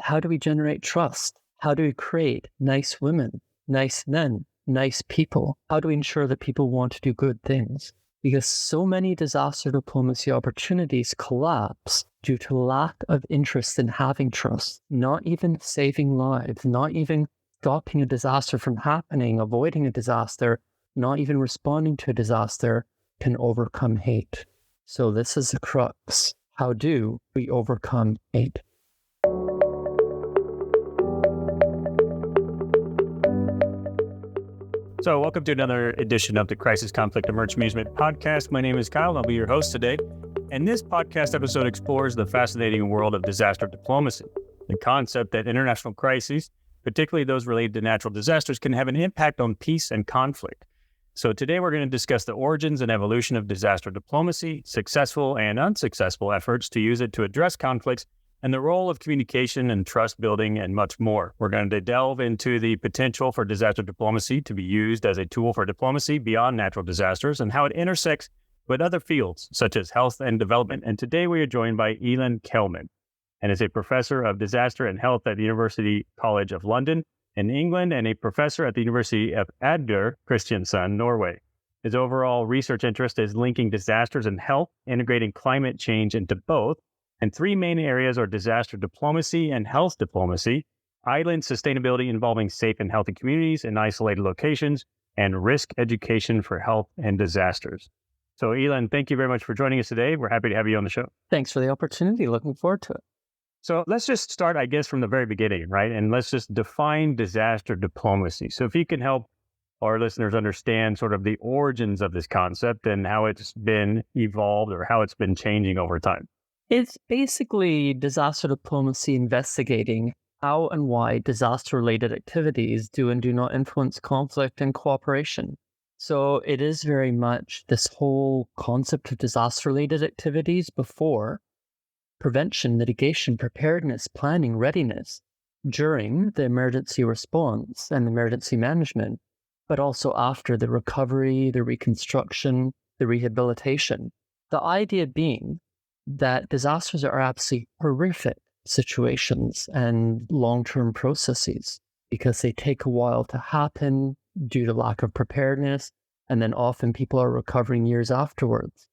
How do we generate trust? How do we create nice women, nice men, nice people? How do we ensure that people want to do good things? Because so many disaster diplomacy opportunities collapse due to lack of interest in having trust, not even saving lives, not even stopping a disaster from happening, avoiding a disaster, not even responding to a disaster can overcome hate. So this is the crux. How do we overcome hate? So welcome to another edition of the Crisis Conflict Emergency Management Podcast. My name is Kyle, and I'll be your host today. And this podcast episode explores the fascinating world of disaster diplomacy, the concept that international crises, particularly those related to natural disasters, can have an impact on peace and conflict. So today we're going to discuss the origins and evolution of disaster diplomacy, successful and unsuccessful efforts to use it to address conflicts, and the role of communication and trust building, and much more. We're going to delve into the potential for disaster diplomacy to be used as a tool for diplomacy beyond natural disasters and how it intersects with other fields such as health and development. And today we are joined by Ilan Kelman, and is a professor of disaster and health at the University College of London in England and a professor at the University of Agder, Kristiansand, Norway. His overall research interest is linking disasters and health, integrating climate change into both. And three main areas are disaster diplomacy and health diplomacy, island sustainability involving safe and healthy communities in isolated locations, and risk education for health and disasters. So Ilan, thank you very much for joining us today. We're happy to have you on the show. Thanks for the opportunity. Looking forward to it. So let's just start, I guess, from the very beginning, right? And let's just define disaster diplomacy. So if you can help our listeners understand sort of the origins of this concept and how it's been evolved or how it's been changing over time. It's basically disaster diplomacy investigating how and why disaster-related activities do and do not influence conflict and cooperation. So it is very much this whole concept of disaster-related activities before prevention, mitigation, preparedness, planning, readiness, during the emergency response and emergency management, but also after the recovery, the reconstruction, the rehabilitation. The idea being that disasters are absolutely horrific situations and long-term processes because they take a while to happen due to lack of preparedness, and then often people are recovering years afterwards.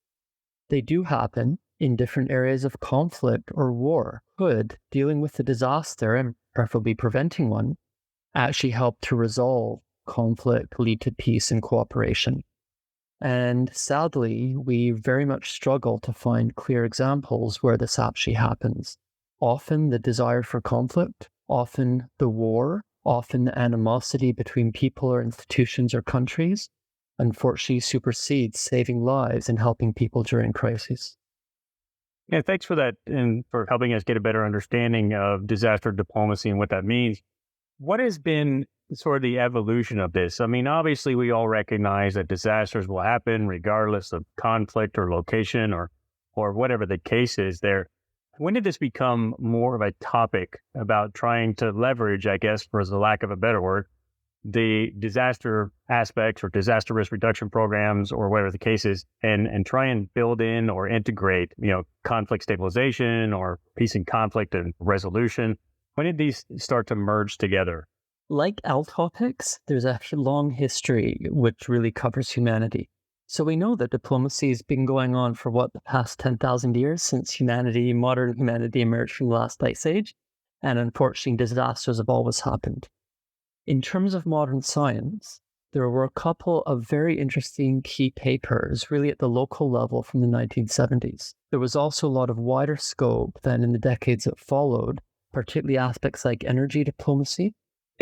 They do happen in different areas of conflict or war. Could dealing with the disaster, and preferably preventing one, actually help to resolve conflict, lead to peace and cooperation. And sadly, we very much struggle to find clear examples where this actually happens. Often the desire for conflict, often the war, often the animosity between people or institutions or countries, unfortunately supersedes saving lives and helping people during crises. Yeah, thanks for that and for helping us get a better understanding of disaster diplomacy and what that means. What has been sort of the evolution of this? I mean, obviously, we all recognize that disasters will happen regardless of conflict or location or whatever the case is there. When did this become more of a topic about trying to leverage, I guess, for the lack of a better word, the disaster aspects or disaster risk reduction programs or whatever the case is, and try and build in or integrate, conflict stabilization or peace and conflict and resolution? When did these start to merge together? Like all topics, there's a long history which really covers humanity. So we know that diplomacy has been going on for the past 10,000 years since modern humanity emerged from the last ice age. And unfortunately, disasters have always happened. In terms of modern science, there were a couple of very interesting key papers, really at the local level from the 1970s. There was also a lot of wider scope then in the decades that followed, particularly aspects like energy diplomacy.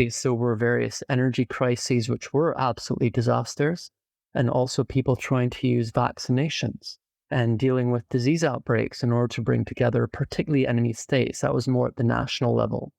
So were various energy crises, which were absolutely disasters, and also people trying to use vaccinations and dealing with disease outbreaks in order to bring together particularly enemy states. That was more at the national level.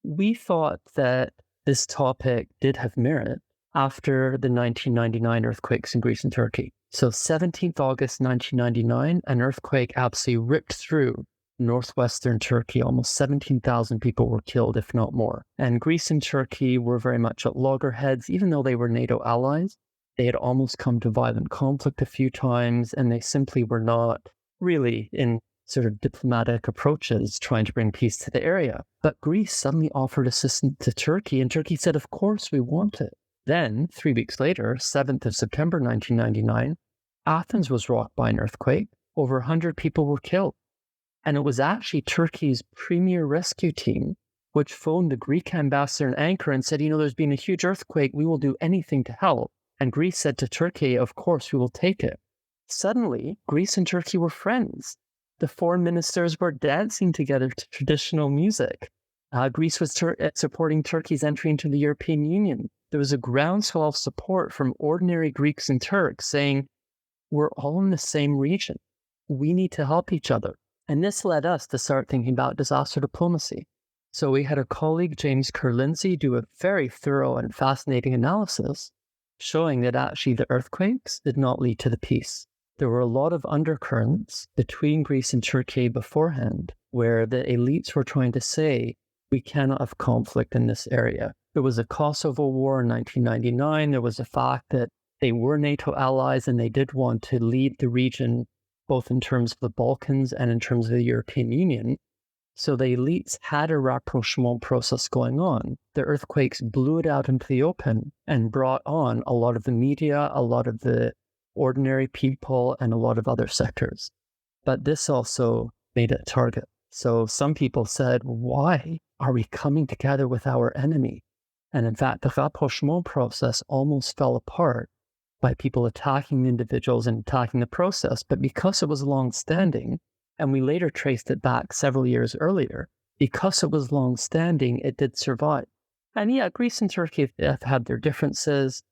We thought that this topic did have merit after the 1999 earthquakes in Greece and Turkey. So 17th August 1999, an earthquake absolutely ripped through northwestern Turkey. Almost 17,000 people were killed, if not more. And Greece and Turkey were very much at loggerheads, even though they were NATO allies. They had almost come to violent conflict a few times, and they simply were not really in sort of diplomatic approaches trying to bring peace to the area. But Greece suddenly offered assistance to Turkey, and Turkey said, of course, we want it. Then, 3 weeks later, 7th of September 1999, Athens was rocked by an earthquake. Over 100 people were killed. And it was actually Turkey's premier rescue team which phoned the Greek ambassador in Ankara and said, there's been a huge earthquake. We will do anything to help. And Greece said to Turkey, of course, we will take it. Suddenly, Greece and Turkey were friends. The foreign ministers were dancing together to traditional music. Greece was supporting Turkey's entry into the European Union. There was a groundswell of support from ordinary Greeks and Turks saying, we're all in the same region. We need to help each other. And this led us to start thinking about disaster diplomacy. So we had a colleague, James Kerr-Lindsay, do a very thorough and fascinating analysis showing that actually the earthquakes did not lead to the peace. There were a lot of undercurrents between Greece and Turkey beforehand where the elites were trying to say, we cannot have conflict in this area. There was a Kosovo war in 1999. There was the fact that they were NATO allies and they did want to lead the region, both in terms of the Balkans and in terms of the European Union. So the elites had a rapprochement process going on. The earthquakes blew it out into the open and brought on a lot of the media, a lot of the ordinary people, and a lot of other sectors. But this also made it a target. So some people said, why are we coming together with our enemy? And in fact, the rapprochement process almost fell apart by people attacking individuals and attacking the process. But because it was long-standing, and we later traced it back several years earlier, because it was long-standing, it did survive. And yeah, Greece and Turkey have had their differences.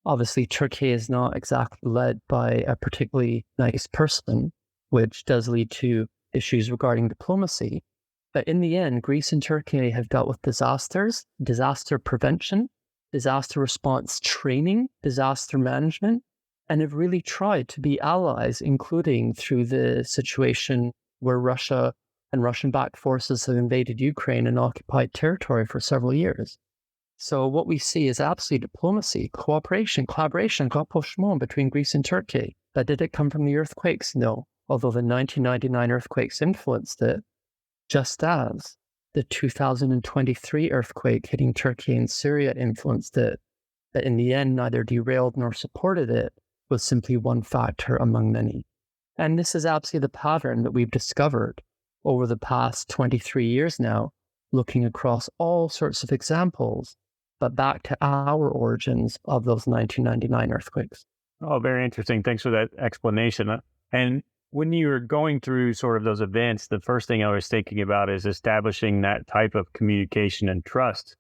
Obviously, Turkey is not exactly led by a particularly nice person, which does lead to issues regarding diplomacy. But in the end, Greece and Turkey have dealt with disasters, disaster prevention, disaster response training, disaster management, and have really tried to be allies, including through the situation where Russia and Russian-backed forces have invaded Ukraine and occupied territory for several years. So what we see is absolutely diplomacy, cooperation, collaboration, rapprochement between Greece and Turkey. But did it come from the earthquakes? No. Although the 1999 earthquakes influenced it, just as the 2023 earthquake hitting Turkey and Syria influenced it. But in the end, neither derailed nor supported it, was simply one factor among many. And this is absolutely the pattern that we've discovered over the past 23 years now, looking across all sorts of examples, but back to our origins of those 1999 earthquakes. Oh, very interesting. Thanks for that explanation. And when you're going through sort of those events, the first thing I was thinking about is establishing that type of communication and trust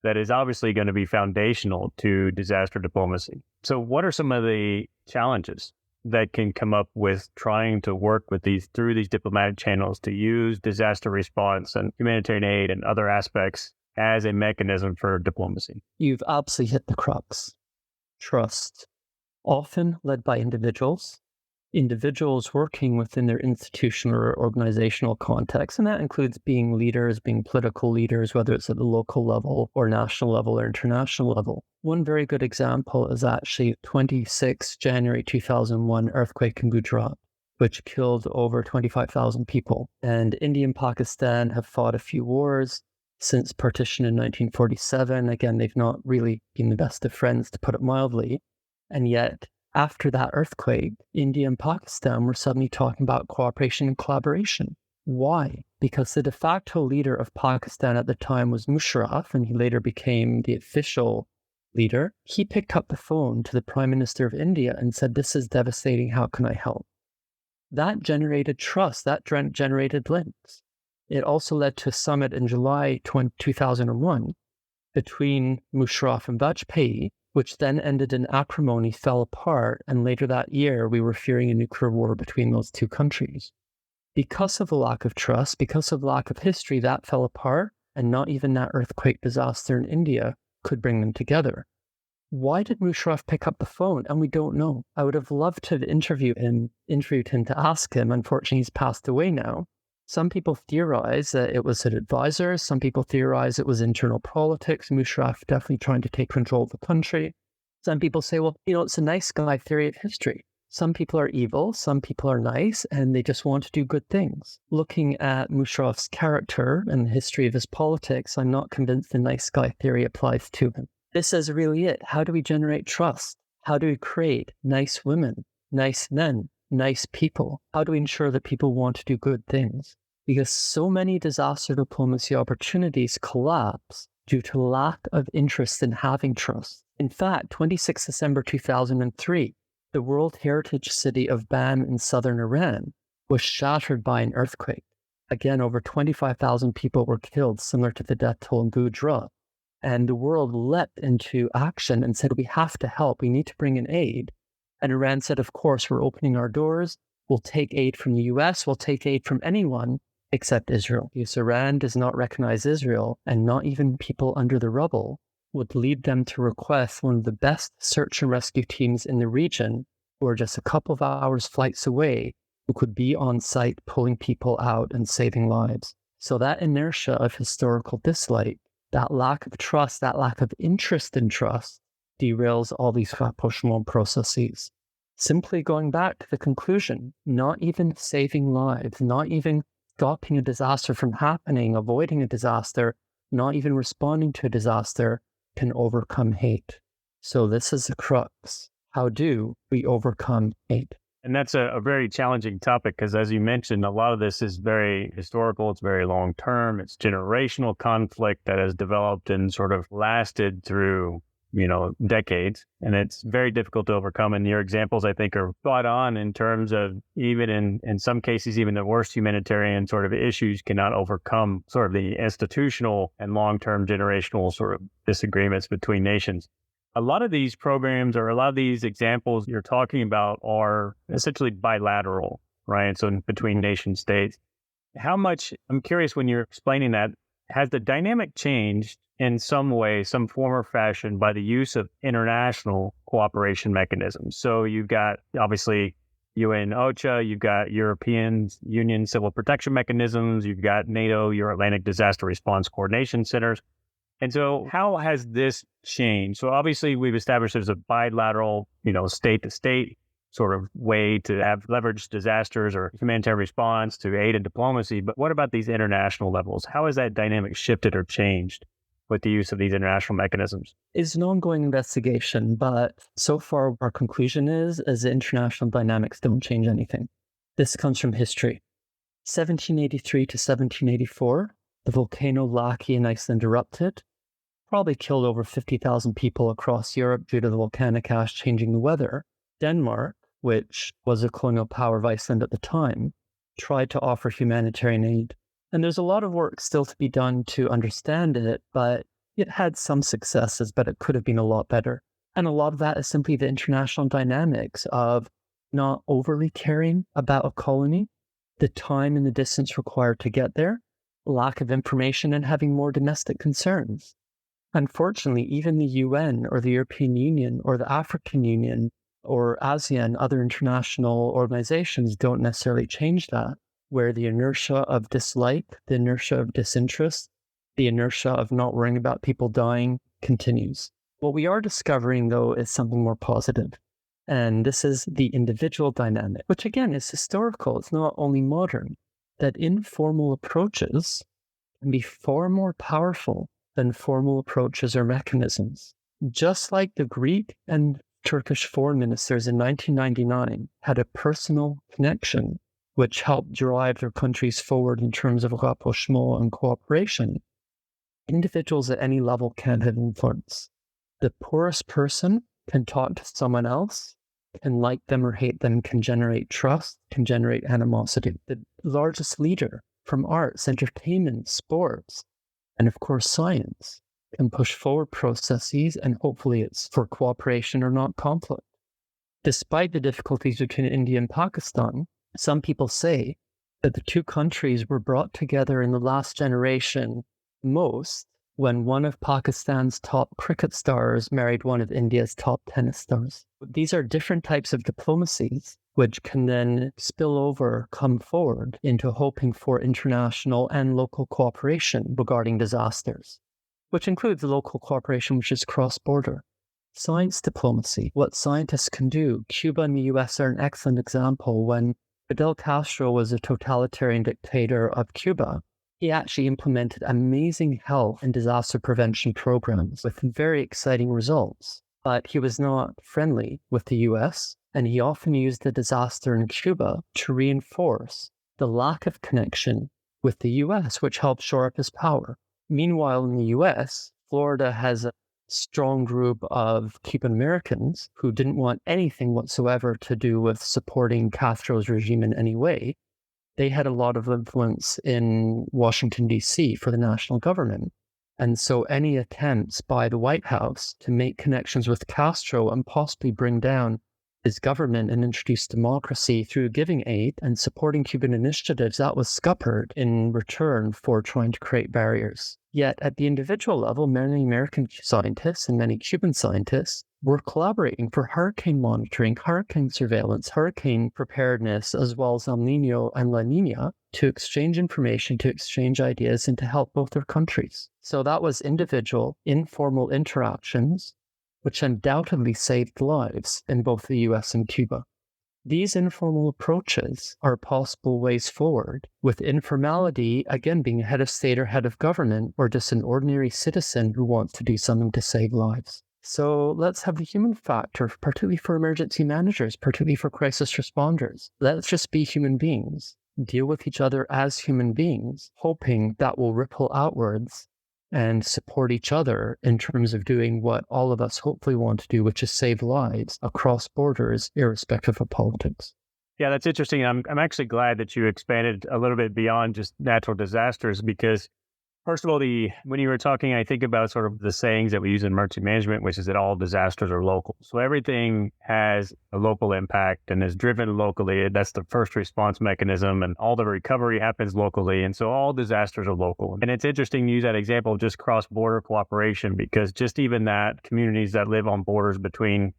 that is obviously going to be foundational to disaster diplomacy. So what are some of the challenges that can come up with trying to work with through these diplomatic channels to use disaster response and humanitarian aid and other aspects as a mechanism for diplomacy? You've absolutely hit the crux. Trust, often led by individuals working within their institutional or organizational context. And that includes being leaders, being political leaders, whether it's at the local level or national level or international level. One very good example is actually 26 January 2001 earthquake in Gujarat, which killed over 25,000 people. And India and Pakistan have fought a few wars since partition in 1947. Again, they've not really been the best of friends, to put it mildly. And yet, after that earthquake, India and Pakistan were suddenly talking about cooperation and collaboration. Why? Because the de facto leader of Pakistan at the time was Musharraf, and he later became the official leader. He picked up the phone to the Prime Minister of India and said, "This is devastating. How can I help?" That generated trust. That generated links. It also led to a summit in July 2001 between Musharraf and Vajpayee, which then ended in acrimony, fell apart, and later that year, we were fearing a nuclear war between those two countries. Because of the lack of trust, because of lack of history, that fell apart, and not even that earthquake disaster in India could bring them together. Why did Musharraf pick up the phone? And we don't know. I would have loved to have interviewed him to ask him. Unfortunately, he's passed away now. Some people theorize that it was an advisor. Some people theorize it was internal politics. Musharraf definitely trying to take control of the country. Some people say, well, it's a nice guy theory of history. Some people are evil, some people are nice, and they just want to do good things. Looking at Musharraf's character and the history of his politics, I'm not convinced the nice guy theory applies to him. This is really it. How do we generate trust? How do we create nice women, nice men, nice people? How do we ensure that people want to do good things? Because so many disaster diplomacy opportunities collapse due to lack of interest in having trust. In fact, 26 December 2003, the World Heritage City of Bam in southern Iran was shattered by an earthquake. Again, over 25,000 people were killed, similar to the death toll in Gujrat. And the world leapt into action and said, we have to help. We need to bring in aid. And Iran said, of course, we're opening our doors. We'll take aid from the US. We'll take aid from anyone except Israel. Because Iran does not recognize Israel, and not even people under the rubble, would lead them to request one of the best search and rescue teams in the region, who are just a couple of hours flights away, who could be on site pulling people out and saving lives. So that inertia of historical dislike, that lack of trust, that lack of interest in trust, derails all these rapprochement processes. Simply going back to the conclusion, not even saving lives, not even stopping a disaster from happening, avoiding a disaster, not even responding to a disaster, can overcome hate. So this is the crux. How do we overcome hate? And that's a very challenging topic because, as you mentioned, a lot of this is very historical. It's very long term. It's generational conflict that has developed and sort of lasted through, decades. And it's very difficult to overcome. And your examples, I think, are spot on in terms of even in some cases, even the worst humanitarian sort of issues cannot overcome sort of the institutional and long-term generational sort of disagreements between nations. A lot of these programs or a lot of these examples you're talking about are essentially bilateral, right? So between nation states. How much, I'm curious when you're explaining that, has the dynamic changed in some way, some form or fashion by the use of international cooperation mechanisms? So you've got obviously UN OCHA, you've got European Union civil protection mechanisms, you've got NATO, your Atlantic Disaster Response Coordination Centers. And so how has this changed? So obviously we've established there's a bilateral, state to state sort of way to have leveraged disasters or humanitarian response to aid and diplomacy. But what about these international levels? How has that dynamic shifted or changed with the use of these international mechanisms? It's an ongoing investigation, but so far our conclusion is the international dynamics don't change anything. This comes from history. 1783 to 1784, the volcano Laki in Iceland erupted, probably killed over 50,000 people across Europe due to the volcanic ash changing the weather. Denmark, which was a colonial power of Iceland at the time, tried to offer humanitarian aid. And there's a lot of work still to be done to understand it, but it had some successes, but it could have been a lot better. And a lot of that is simply the international dynamics of not overly caring about a colony, the time and the distance required to get there, lack of information, and having more domestic concerns. Unfortunately, even the UN or the European Union or the African Union or ASEAN, other international organizations don't necessarily change that, where the inertia of dislike, the inertia of disinterest, the inertia of not worrying about people dying continues. What we are discovering, though, is something more positive. And this is the individual dynamic, which again is historical. It's not only modern. That informal approaches can be far more powerful than formal approaches or mechanisms. Just like the Greek and Turkish foreign ministers in 1999 had a personal connection which helped drive their countries forward in terms of rapprochement and cooperation, individuals at any level can have influence. The poorest person can talk to someone else, can like them or hate them, can generate trust, can generate animosity. The largest leader from arts, entertainment, sports, and of course science can push forward processes, and hopefully it's for cooperation or not conflict. Despite the difficulties between India and Pakistan, some people say that the two countries were brought together in the last generation most when one of Pakistan's top cricket stars married one of India's top tennis stars. These are different types of diplomacies which can then spill over, come forward into hoping for international and local cooperation regarding disasters, which includes local cooperation which is cross-border. Science diplomacy, what scientists can do. Cuba and the US are an excellent example. When Fidel Castro was a totalitarian dictator of Cuba, he actually implemented amazing health and disaster prevention programs with very exciting results. But he was not friendly with the US, and he often used the disaster in Cuba to reinforce the lack of connection with the US, which helped shore up his power. Meanwhile, in the US, Florida has a strong group of Cuban Americans who didn't want anything whatsoever to do with supporting Castro's regime in any way. They had a lot of influence in Washington, D.C. for the national government. And so any attempts by the White House to make connections with Castro and possibly bring down his government and introduce democracy through giving aid and supporting Cuban initiatives, that was scuppered in return for trying to create barriers. Yet at the individual level, many American scientists and many Cuban scientists were collaborating for hurricane monitoring, hurricane surveillance, hurricane preparedness, as well as El Nino and La Nina, to exchange information, to exchange ideas, and to help both their countries. So that was individual, informal interactions, which undoubtedly saved lives in both the US and Cuba. These informal approaches are possible ways forward, with informality, again, being head of state or head of government, or just an ordinary citizen who wants to do something to save lives. So let's have the human factor, particularly for emergency managers, particularly for crisis responders. Let's just be human beings, deal with each other as human beings, hoping that will ripple outwards and support each other in terms of doing what all of us hopefully want to do, which is save lives across borders, irrespective of politics. Yeah, that's interesting. I'm actually glad that you expanded a little bit beyond just natural disasters because, first of all, when you were talking, I think about sort of the sayings that we use in emergency management, which is that all disasters are local. So everything has a local impact and is driven locally. That's the first response mechanism, and all the recovery happens locally. And so all disasters are local. And it's interesting to use that example of just cross-border cooperation because just even that, communities that live on borders between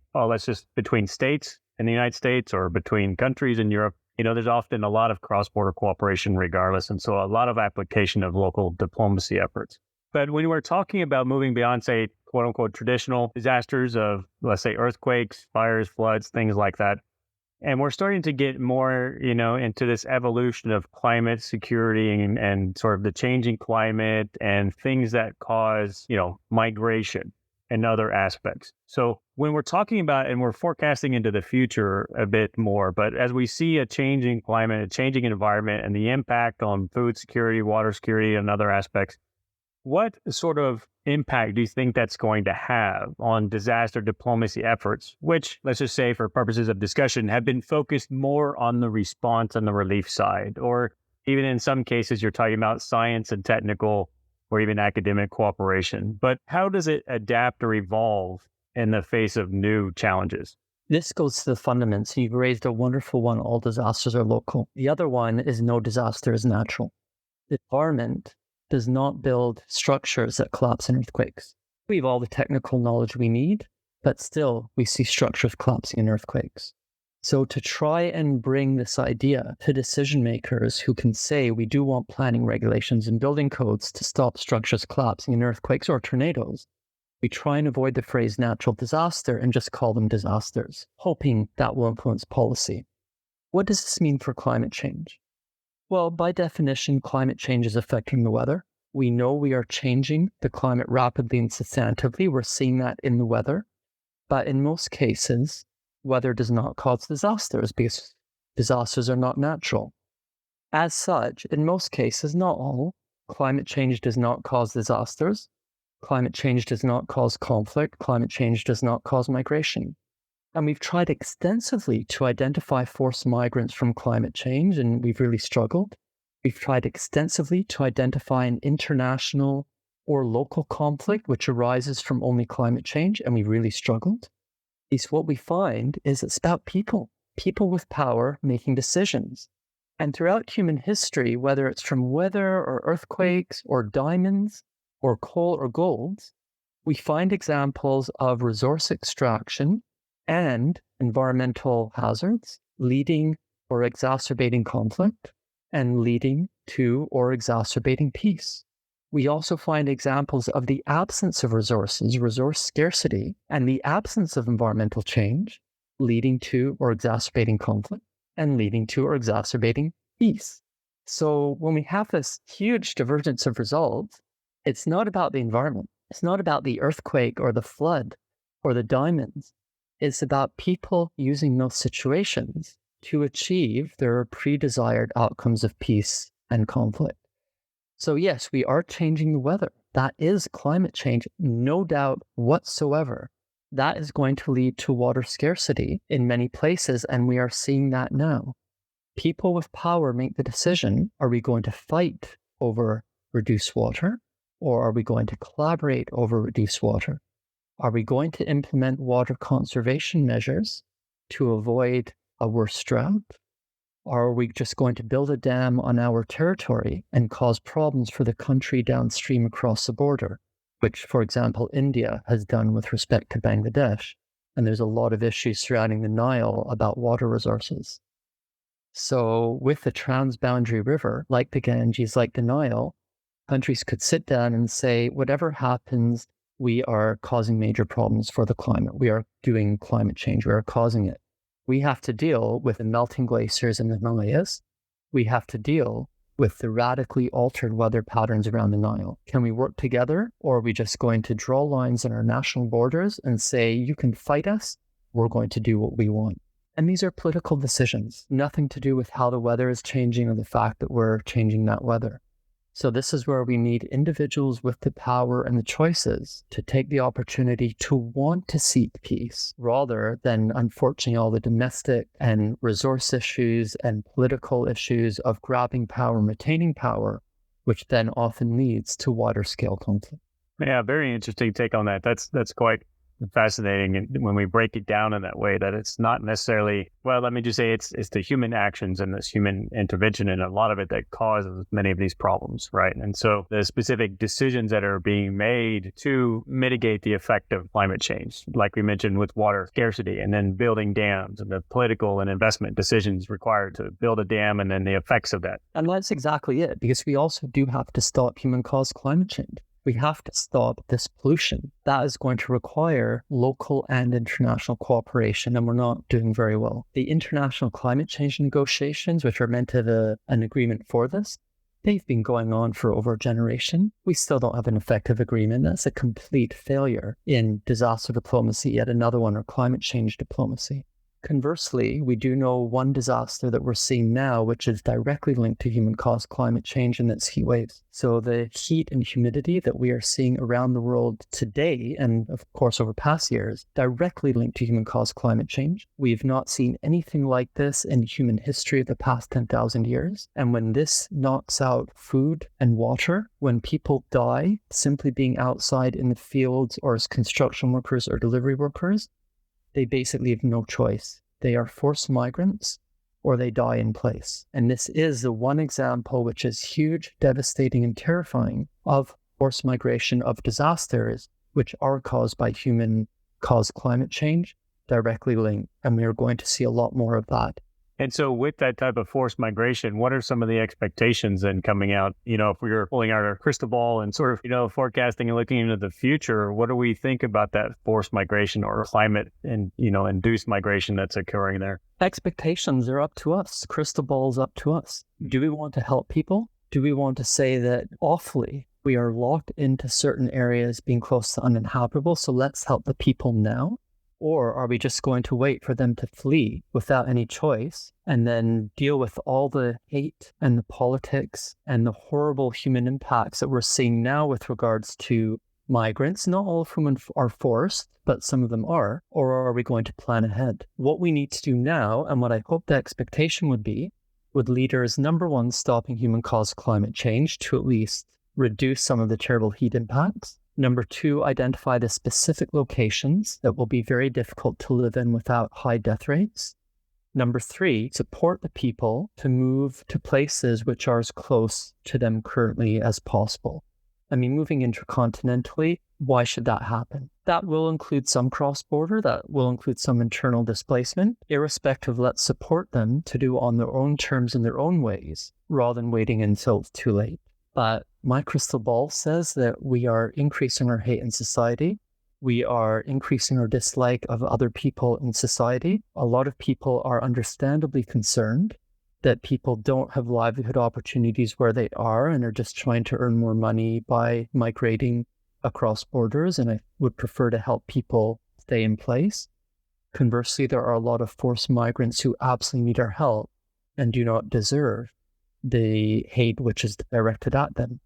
states in the United States or between countries in Europe, there's often a lot of cross-border cooperation regardless. And so a lot of application of local diplomacy efforts. But when we're talking about moving beyond, say, quote unquote, traditional disasters of, let's say, earthquakes, fires, floods, things like that, and we're starting to get more, into this evolution of climate security and sort of the changing climate and things that cause, migration and other aspects. So when we're talking about, and we're forecasting into the future a bit more, but as we see a changing climate, a changing environment, and the impact on food security, water security, and other aspects, what sort of impact do you think that's going to have on disaster diplomacy efforts, which, let's just say for purposes of discussion, have been focused more on the response and the relief side, or even in some cases, you're talking about science and technical or even academic cooperation. But how does it adapt or evolve in the face of new challenges? This goes to the fundamentals. You've raised a wonderful one, all disasters are local. The other one is no disaster is natural. The environment does not build structures that collapse in earthquakes. We have all the technical knowledge we need, but still we see structures collapsing in earthquakes. So to try and bring this idea to decision makers who can say we do want planning regulations and building codes to stop structures collapsing in earthquakes or tornadoes, we try and avoid the phrase natural disaster and just call them disasters, hoping that will influence policy. What does this mean for climate change? Well, by definition, climate change is affecting the weather. We know we are changing the climate rapidly and substantively. We're seeing that in the weather. But in most cases, weather does not cause disasters because disasters are not natural. As such, in most cases, not all, climate change does not cause disasters. Climate change does not cause conflict. Climate change does not cause migration. And we've tried extensively to identify forced migrants from climate change, and we've really struggled. We've tried extensively to identify an international or local conflict which arises from only climate change, and we really struggled. What we find is it's about people with power making decisions. And throughout human history, whether it's from weather or earthquakes or diamonds or coal or gold, we find examples of resource extraction and environmental hazards leading or exacerbating conflict and leading to or exacerbating peace. We also find examples of the absence of resources, resource scarcity, and the absence of environmental change leading to or exacerbating conflict and leading to or exacerbating peace. So when we have this huge divergence of results, it's not about the environment. It's not about the earthquake or the flood or the diamonds. It's about people using those situations to achieve their pre-desired outcomes of peace and conflict. So yes, we are changing the weather. That is climate change, no doubt whatsoever. That is going to lead to water scarcity in many places, and we are seeing that now. People with power make the decision, are we going to fight over reduced water, or are we going to collaborate over reduced water? Are we going to implement water conservation measures to avoid a worse drought? Or are we just going to build a dam on our territory and cause problems for the country downstream across the border, which, for example, India has done with respect to Bangladesh? And there's a lot of issues surrounding the Nile about water resources. So with the transboundary river, like the Ganges, like the Nile, countries could sit down and say, whatever happens, we are causing major problems for the climate. We are doing climate change. We are causing it. We have to deal with the melting glaciers in the Himalayas. We have to deal with the radically altered weather patterns around the Nile. Can we work together, or are we just going to draw lines on our national borders and say, you can fight us, we're going to do what we want? And these are political decisions, nothing to do with how the weather is changing or the fact that we're changing that weather. So this is where we need individuals with the power and the choices to take the opportunity to want to seek peace, rather than, unfortunately, all the domestic and resource issues and political issues of grabbing power and retaining power, which then often leads to wider scale conflict. Yeah, very interesting take on that. That's quite fascinating. And when we break it down in that way, that it's not necessarily, well, let me just say it's the human actions and this human intervention and a lot of it that causes many of these problems, right? And so the specific decisions that are being made to mitigate the effect of climate change, like we mentioned with water scarcity and then building dams and the political and investment decisions required to build a dam and then the effects of that. And that's exactly it, because we also do have to stop human-caused climate change. We have to stop this pollution. That is going to require local and international cooperation, and we're not doing very well. The international climate change negotiations, which are meant to have an agreement for this, they've been going on for over a generation. We still don't have an effective agreement. That's a complete failure in disaster diplomacy, yet another one, or climate change diplomacy. Conversely, we do know one disaster that we're seeing now, which is directly linked to human-caused climate change, and that's heat waves. So the heat and humidity that we are seeing around the world today, and of course over past years, directly linked to human-caused climate change. We've not seen anything like this in human history of the past 10,000 years. And when this knocks out food and water, when people die simply being outside in the fields or as construction workers or delivery workers, they basically have no choice. They are forced migrants or they die in place. And this is the one example which is huge, devastating, and terrifying of forced migration of disasters which are caused by human-caused climate change, directly linked. And we are going to see a lot more of that. And so with that type of forced migration, what are some of the expectations then coming out? You know, if we were pulling out our crystal ball and sort of, forecasting and looking into the future, what do we think about that forced migration or climate and, induced migration that's occurring there? Expectations are up to us. Crystal ball's up to us. Do we want to help people? Do we want to say that awfully we are locked into certain areas being close to uninhabitable, so let's help the people now? Or are we just going to wait for them to flee without any choice and then deal with all the hate and the politics and the horrible human impacts that we're seeing now with regards to migrants, not all of whom are forced, but some of them are? Or are we going to plan ahead? What we need to do now, and what I hope the expectation would be, with leaders, number one, stopping human-caused climate change to at least reduce some of the terrible heat impacts. Number two, identify the specific locations that will be very difficult to live in without high death rates. Number three, support the people to move to places which are as close to them currently as possible. I mean, moving intercontinentally, why should that happen? That will include some cross-border, that will include some internal displacement. Irrespective, let's support them to do on their own terms in their own ways, rather than waiting until it's too late. But my crystal ball says that we are increasing our hate in society. We are increasing our dislike of other people in society. A lot of people are understandably concerned that people don't have livelihood opportunities where they are and are just trying to earn more money by migrating across borders. And I would prefer to help people stay in place. Conversely, there are a lot of forced migrants who absolutely need our help and do not deserve the hate which is directed at them.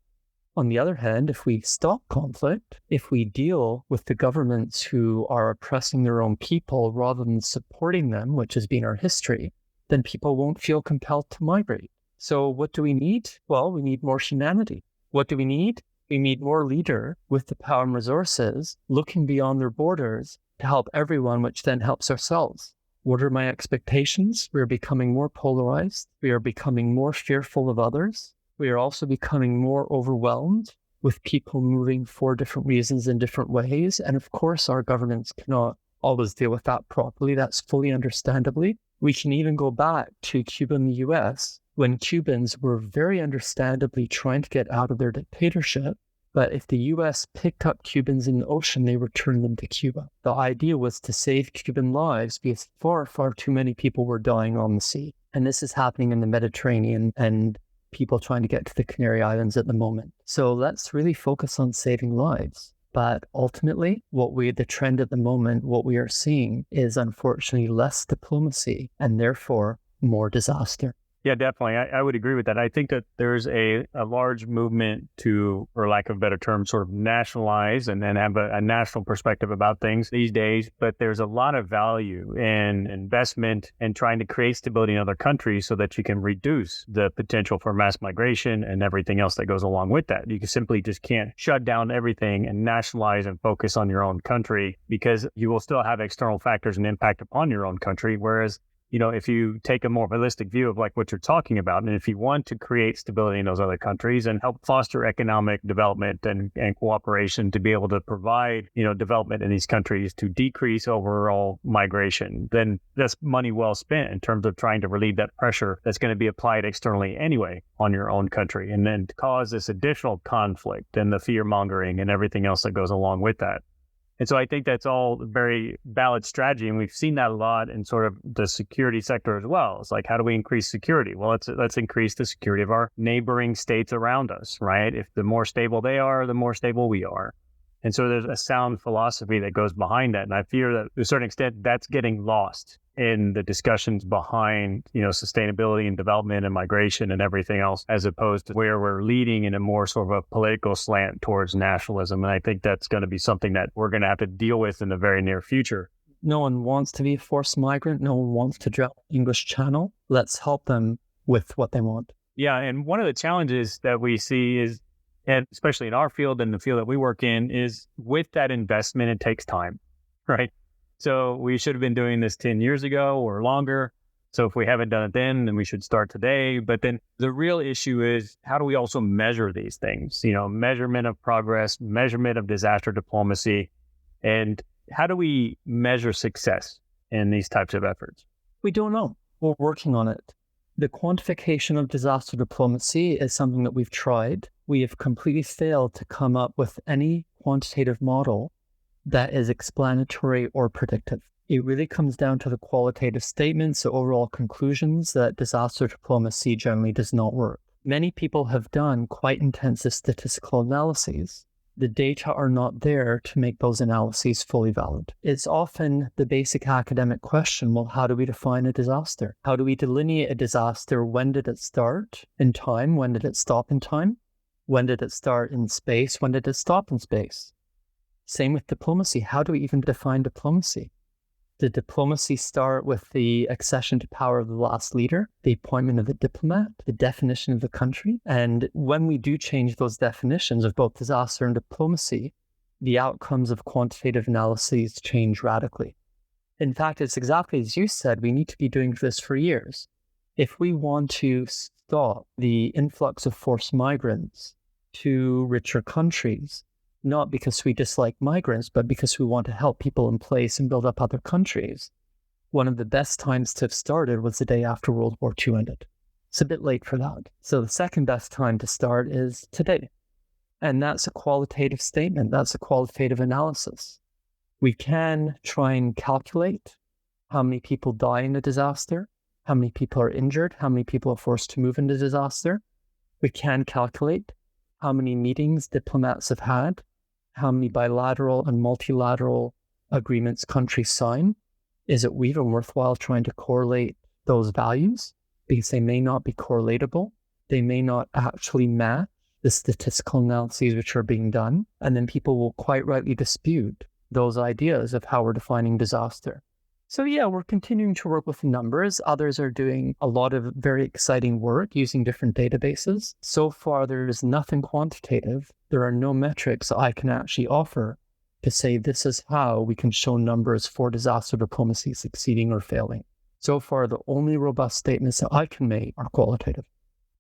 On the other hand, if we stop conflict, if we deal with the governments who are oppressing their own people rather than supporting them, which has been our history, then people won't feel compelled to migrate. So what do we need? Well, we need more humanity. What do we need? We need more leader with the power and resources looking beyond their borders to help everyone, which then helps ourselves. What are my expectations? We are becoming more polarized. We are becoming more fearful of others. We are also becoming more overwhelmed with people moving for different reasons in different ways. And of course, our governments cannot always deal with that properly. That's fully understandably. We can even go back to Cuba and the US when Cubans were very understandably trying to get out of their dictatorship. But if the US picked up Cubans in the ocean, they returned them to Cuba. The idea was to save Cuban lives because far, far too many people were dying on the sea. And this is happening in the Mediterranean and people trying to get to the Canary Islands at the moment. So let's really focus on saving lives. But ultimately, the trend at the moment, what we are seeing is unfortunately less diplomacy and therefore more disaster. Yeah, definitely. I would agree with that. I think that there's a large movement to, for lack of a better term, sort of nationalize and then have a national perspective about things these days. But there's a lot of value in investment and trying to create stability in other countries so that you can reduce the potential for mass migration and everything else that goes along with that. You simply just can't shut down everything and nationalize and focus on your own country because you will still have external factors and impact upon your own country. Whereas if you take a more holistic view of like what you're talking about, and if you want to create stability in those other countries and help foster economic development and cooperation to be able to provide, development in these countries to decrease overall migration, then that's money well spent in terms of trying to relieve that pressure that's going to be applied externally anyway on your own country and then to cause this additional conflict and the fear mongering and everything else that goes along with that. And so I think that's all very valid strategy. And we've seen that a lot in sort of the security sector as well. It's like, how do we increase security? Well, let's increase the security of our neighboring states around us, right? If the more stable they are, the more stable we are. And so there's a sound philosophy that goes behind that. And I fear that to a certain extent, that's getting lost in the discussions behind, sustainability and development and migration and everything else, as opposed to where we're leading in a more sort of a political slant towards nationalism. And I think that's going to be something that we're going to have to deal with in the very near future. No one wants to be a forced migrant. No one wants to drown the English Channel. Let's help them with what they want. Yeah. And one of the challenges that we see is, and especially in our field and the field that we work in, is with that investment, it takes time, right? So we should have been doing this 10 years ago or longer. So if we haven't done it then we should start today. But then the real issue is, how do we also measure these things? Measurement of progress, measurement of disaster diplomacy, and how do we measure success in these types of efforts? We don't know. We're working on it. The quantification of disaster diplomacy is something that we've tried. We have completely failed to come up with any quantitative model that is explanatory or predictive. It really comes down to the qualitative statements, the overall conclusions that disaster diplomacy generally does not work. Many people have done quite intensive statistical analyses. The data are not there to make those analyses fully valid. It's often the basic academic question, well, how do we define a disaster? How do we delineate a disaster? When did it start in time? When did it stop in time? When did it start in space? When did it stop in space? Same with diplomacy. How do we even define diplomacy? Did diplomacy start with the accession to power of the last leader, the appointment of the diplomat, the definition of the country? And when we do change those definitions of both disaster and diplomacy, the outcomes of quantitative analyses change radically. In fact, it's exactly as you said, we need to be doing this for years. If we want to stop the influx of forced migrants to richer countries, not because we dislike migrants, but because we want to help people in place and build up other countries, one of the best times to have started was the day after World War II ended. It's a bit late for that. So the second best time to start is today. And that's a qualitative statement. That's a qualitative analysis. We can try and calculate how many people die in a disaster, how many people are injured, how many people are forced to move into disaster. We can calculate how many meetings diplomats have had, how many bilateral and multilateral agreements countries sign. Is it even worthwhile trying to correlate those values? Because they may not be correlatable. They may not actually match the statistical analyses which are being done. And then people will quite rightly dispute those ideas of how we're defining disaster. So yeah, we're continuing to work with numbers. Others are doing a lot of very exciting work using different databases. So far, there is nothing quantitative. There are no metrics I can actually offer to say this is how we can show numbers for disaster diplomacy succeeding or failing. So far, the only robust statements that I can make are qualitative.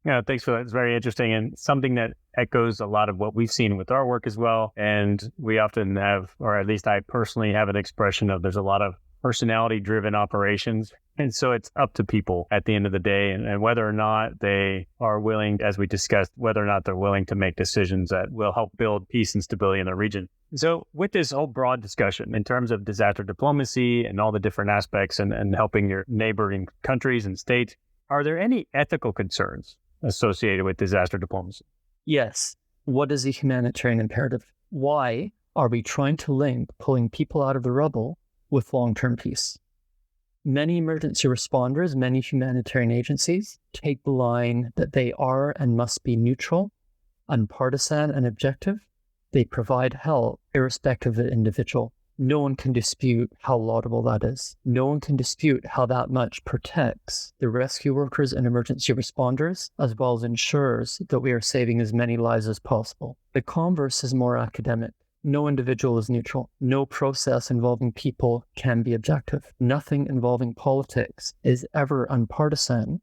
Yeah, thanks for that. It's very interesting and something that echoes a lot of what we've seen with our work as well. And we often have, or at least I personally have an expression of there's a lot of personality-driven operations. And so it's up to people at the end of the day and whether or not they are willing, as we discussed, whether or not they're willing to make decisions that will help build peace and stability in the region. So with this whole broad discussion in terms of disaster diplomacy and all the different aspects and helping your neighboring countries and states, are there any ethical concerns associated with disaster diplomacy? Yes. What is the humanitarian imperative? Why are we trying to link pulling people out of the rubble with long-term peace? Many emergency responders, many humanitarian agencies take the line that they are and must be neutral, unpartisan, and objective. They provide help irrespective of the individual. No one can dispute how laudable that is. No one can dispute how that much protects the rescue workers and emergency responders, as well as ensures that we are saving as many lives as possible. The converse is more academic. No individual is neutral. No process involving people can be objective. Nothing involving politics is ever unpartisan.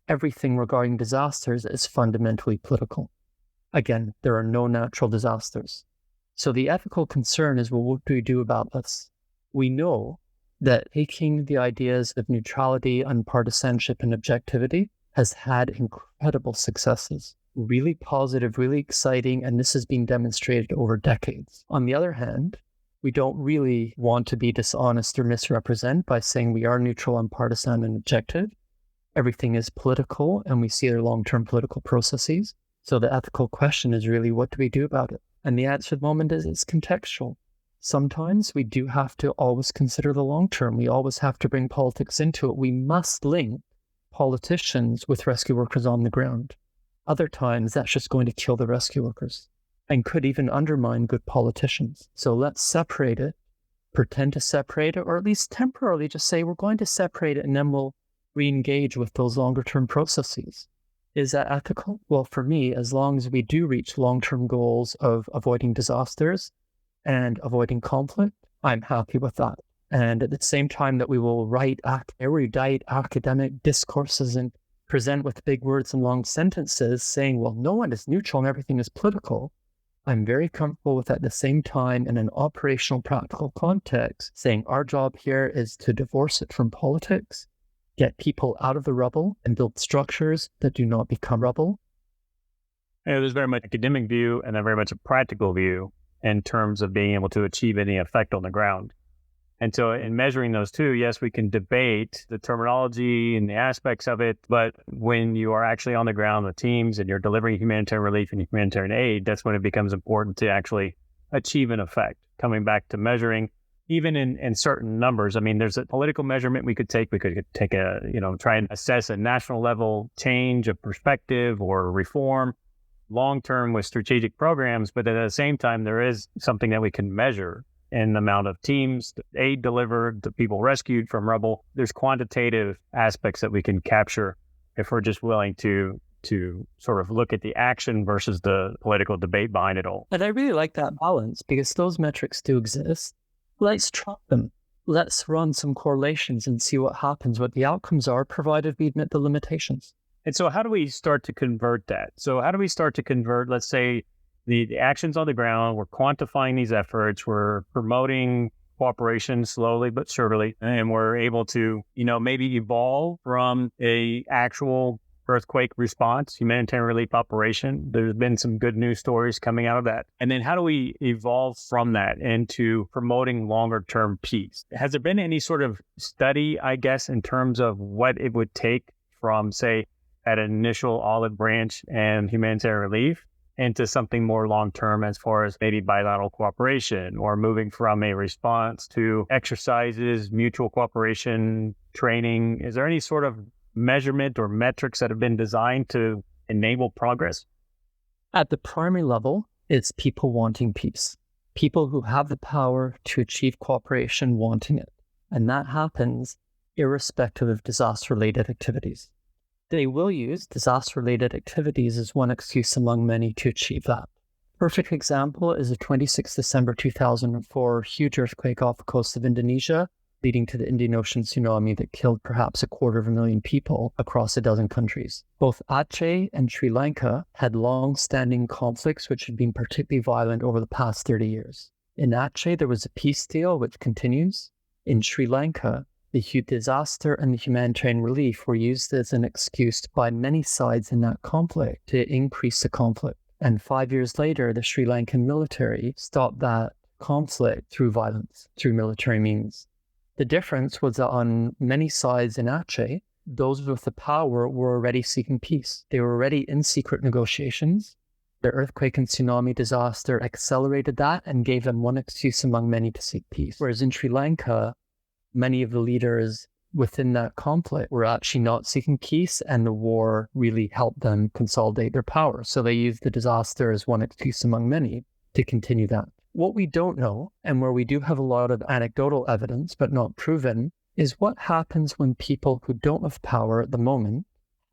Everything regarding disasters is fundamentally political. Again, there are no natural disasters. So the ethical concern is, well, what do we do about this? We know that taking the ideas of neutrality, unpartisanship, and objectivity has had incredible successes. Really positive, really exciting, and this has been demonstrated over decades. On the other hand, we don't really want to be dishonest or misrepresent by saying we are neutral, unpartisan, and objective. Everything is political, and we see their long-term political processes. So the ethical question is really, what do we do about it? And the answer at the moment is it's contextual. Sometimes we do have to always consider the long term. We always have to bring politics into it. We must link politicians with rescue workers on the ground. Other times, that's just going to kill the rescue workers and could even undermine good politicians. So let's separate it, pretend to separate it, or at least temporarily just say we're going to separate it and then we'll re-engage with those longer term processes. Is that ethical? Well, for me, as long as we do reach long-term goals of avoiding disasters and avoiding conflict, I'm happy with that. And at the same time that we will write erudite academic discourses and present with big words and long sentences saying, well, no one is neutral and everything is political, I'm very comfortable with at the same time in an operational practical context saying our job here is to divorce it from politics, get people out of the rubble and build structures that do not become rubble. Yeah, there's very much academic view and then very much a practical view in terms of being able to achieve any effect on the ground. And so in measuring those two, yes, we can debate the terminology and the aspects of it, but when you are actually on the ground with teams and you're delivering humanitarian relief and humanitarian aid, that's when it becomes important to actually achieve an effect. Coming back to measuring, even in certain numbers, I mean, there's a political measurement we could take. We could take try and assess a national level change of perspective or reform long-term with strategic programs. But at the same time, there is something that we can measure in the amount of teams, the aid delivered, the people rescued from rubble. There's quantitative aspects that we can capture if we're just willing to sort of look at the action versus the political debate behind it all. And I really like that balance because those metrics do exist. Let's track them. Let's run some correlations and see what happens, what the outcomes are, provided we admit the limitations. And so how do we start to convert that? So how do we start to convert, let's say, the actions on the ground? We're quantifying these efforts. We're promoting cooperation slowly but surely, and we're able to, maybe evolve from a actual earthquake response, humanitarian relief operation. There's been some good news stories coming out of that. And then how do we evolve from that into promoting longer term peace? Has there been any sort of study, I guess, in terms of what it would take from, say, that initial olive branch and humanitarian relief into something more long-term as far as maybe bilateral cooperation or moving from a response to exercises, mutual cooperation, training? Is there any sort of measurement or metrics that have been designed to enable progress? At the primary level, it's people wanting peace. People who have the power to achieve cooperation wanting it. And that happens irrespective of disaster-related activities. They will use disaster-related activities as one excuse among many to achieve that. Perfect example is the 26 December 2004 huge earthquake off the coast of Indonesia, leading to the Indian Ocean tsunami that killed perhaps 250,000 people across a dozen countries. Both Aceh and Sri Lanka had long-standing conflicts which had been particularly violent over the past 30 years. In Aceh, there was a peace deal which continues. In Sri Lanka, the disaster and the humanitarian relief were used as an excuse by many sides in that conflict to increase the conflict. And 5 years later, the Sri Lankan military stopped that conflict through violence, through military means. The difference was that on many sides in Aceh, those with the power were already seeking peace. They were already in secret negotiations. The earthquake and tsunami disaster accelerated that and gave them one excuse among many to seek peace. Whereas in Sri Lanka, many of the leaders within that conflict were actually not seeking peace, and the war really helped them consolidate their power. So they used the disaster as one excuse among many to continue that. What we don't know, and where we do have a lot of anecdotal evidence, but not proven, is what happens when people who don't have power at the moment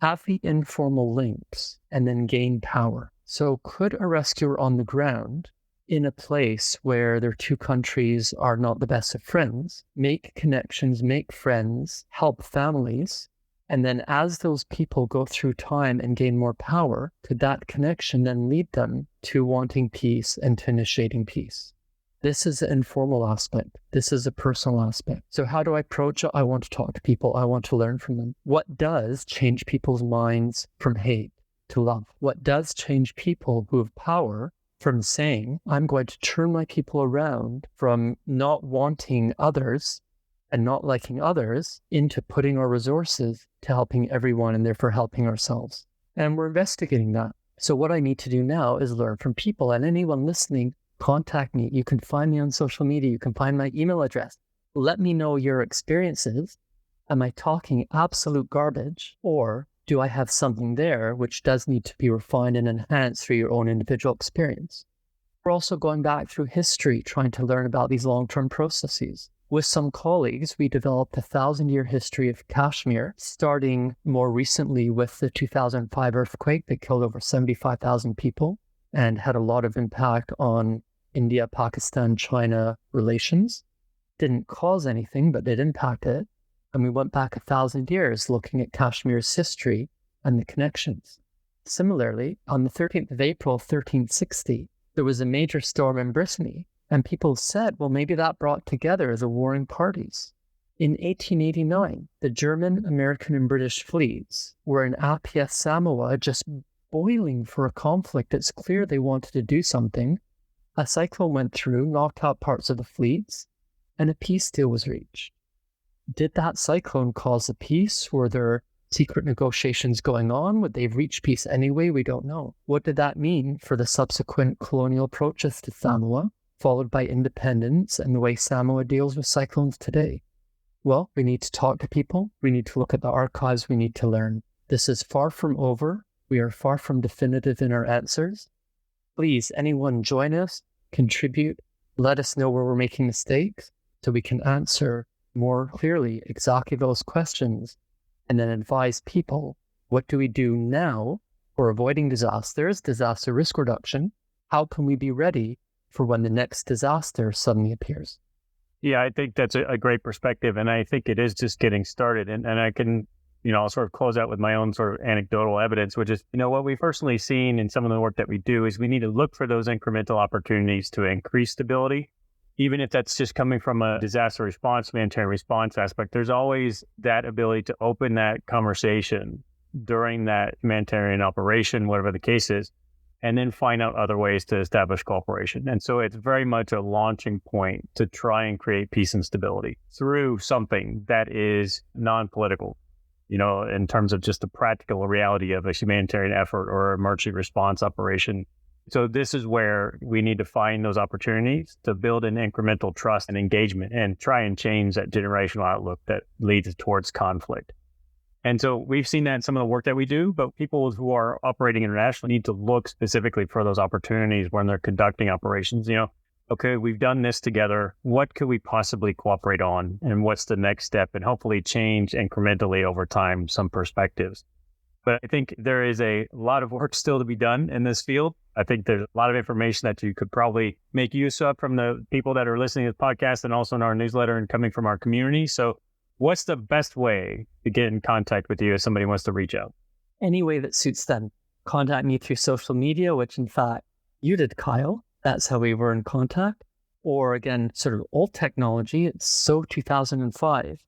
have the informal links and then gain power. So could a rescuer on the ground in a place where their two countries are not the best of friends, make connections, make friends, help families, and then as those people go through time and gain more power, could that connection then lead them to wanting peace and to initiating peace? This is an informal aspect. This is a personal aspect. So how do I approach it? I want to talk to people. I want to learn from them. What does change people's minds from hate to love? What does change people who have power from saying, I'm going to turn my people around from not wanting others and not liking others into putting our resources to helping everyone and therefore helping ourselves? And we're investigating that. So what I need to do now is learn from people. And anyone listening, contact me. You can find me on social media. You can find my email address. Let me know your experiences. Am I talking absolute garbage, or do I have something there which does need to be refined and enhanced through your own individual experience? We're also going back through history, trying to learn about these long-term processes. With some colleagues, we developed a 1,000-year history of Kashmir, starting more recently with the 2005 earthquake that killed over 75,000 people and had a lot of impact on India, Pakistan, China relations. Didn't cause anything, but did impact it. And we went back 1,000 years looking at Kashmir's history and the connections. Similarly, on the 13th of April, 1360, there was a major storm in Brittany, and people said, well, maybe that brought together the warring parties. In 1889, the German, American, and British fleets were in Apia, Samoa, just boiling for a conflict. It's clear they wanted to do something. A cyclone went through, knocked out parts of the fleets, and a peace deal was reached. Did that cyclone cause a peace? Were there secret negotiations going on? Would they have reached peace anyway? We don't know. What did that mean for the subsequent colonial approaches to Samoa, followed by independence and the way Samoa deals with cyclones today? Well, we need to talk to people. We need to look at the archives. We need to learn. This is far from over. We are far from definitive in our answers. Please, anyone join us, contribute, let us know where we're making mistakes so we can answer more clearly exactly those questions, and then advise people, what do we do now for avoiding disasters, disaster risk reduction? How can we be ready for when the next disaster suddenly appears? Yeah, I think that's a great perspective. And I think it is just getting started. And I can, I'll sort of close out with my own sort of anecdotal evidence, which is, what we've personally seen in some of the work that we do is we need to look for those incremental opportunities to increase stability. Even if that's just coming from a disaster response, humanitarian response aspect, there's always that ability to open that conversation during that humanitarian operation, whatever the case is, and then find out other ways to establish cooperation. And so it's very much a launching point to try and create peace and stability through something that is non-political, in terms of just the practical reality of a humanitarian effort or emergency response operation. So this is where we need to find those opportunities to build an incremental trust and engagement and try and change that generational outlook that leads towards conflict. And so we've seen that in some of the work that we do, but people who are operating internationally need to look specifically for those opportunities when they're conducting operations. Okay, we've done this together. What could we possibly cooperate on? And what's the next step? And hopefully change incrementally over time some perspectives. But I think there is a lot of work still to be done in this field. I think there's a lot of information that you could probably make use of from the people that are listening to the podcast and also in our newsletter and coming from our community. So what's the best way to get in contact with you if somebody wants to reach out? Any way that suits them. Contact me through social media, which in fact you did, Kyle. That's how we were in contact. Or again, sort of old technology. It's so 2005.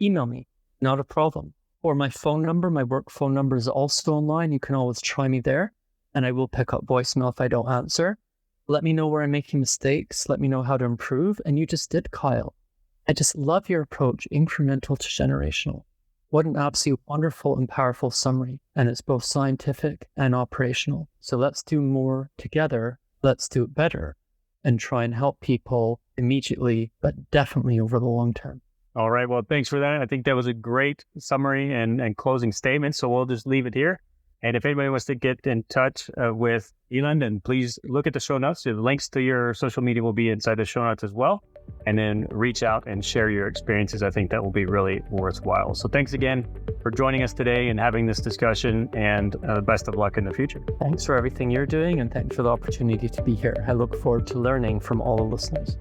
Email me, not a problem. Or my phone number, my work phone number is also online. You can always try me there and I will pick up voicemail if I don't answer. Let me know where I'm making mistakes. Let me know how to improve. And you just did, Kyle. I just love your approach, incremental to generational. What an absolute wonderful and powerful summary. And it's both scientific and operational. So let's do more together. Let's do it better and try and help people immediately, but definitely over the long term. All right. Well, thanks for that. I think that was a great summary and closing statement. So we'll just leave it here. And if anybody wants to get in touch with Ilan, then please look at the show notes. The links to your social media will be inside the show notes as well. And then reach out and share your experiences. I think that will be really worthwhile. So thanks again for joining us today and having this discussion, and best of luck in the future. Thanks for everything you're doing, and thanks for the opportunity to be here. I look forward to learning from all the listeners.